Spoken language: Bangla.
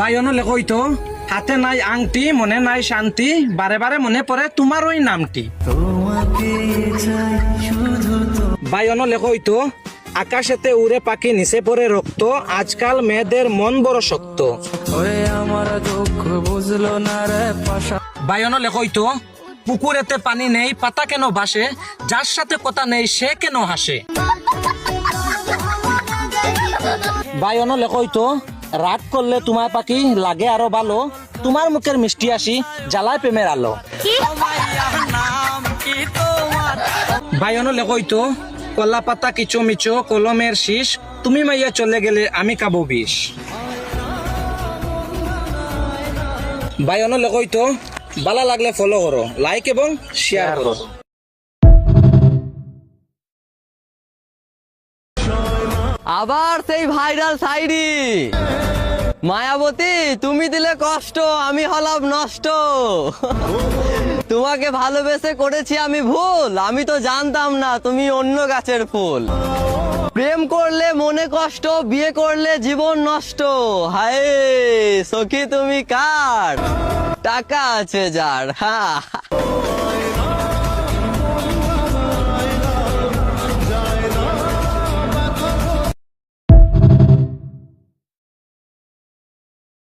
বাইয়নো লেখইতো হাতে নাই আংটি মনে নাই শান্তি বারে বারে মনে পড়ে তোমার ওই নামটি। বাইয়নো লেখইতো আকাশেতে উড়ে পাখি নিচে পড়ে রক্ত আজকাল মেয়েদের মন বড় শক্ত। বাইয়নো লেখইতো পুকুরেতে পানি নেই পাতা কেন ভাসে যার সাথে কথা নেই সে কেন হাসে। বাইয়নো লেখইতো রাগ করলে তোমার পাখি লাগে আরো ভালো তোমার মুখের মিষ্টি আসি জ্বালায় প্রেমের আলো। বাইয়নো লেখইতো কলা পাতা কিচো মিচো কলমের শীষ তুমি মাইয়া চলে গেলে আমি কাবো বিষ। বাইয়নো লেখইতো ভালো লাগলে ফলো করো লাইক এবং শেয়ার করো। আবার সেই ভাইরাল সাইডি মায়াবতী তুমি দিলে কষ্ট আমি হলাম নষ্ট। তোমাকে ভালোবেসে করেছি আমি ভুল আমি তো জানতাম না তুমি অন্য গাছের ফুল। প্রেম করলে মনে কষ্ট বিয়ে করলে জীবন নষ্ট। হায় সখী তুমি কার টাকা আছে যার। হ্যাঁ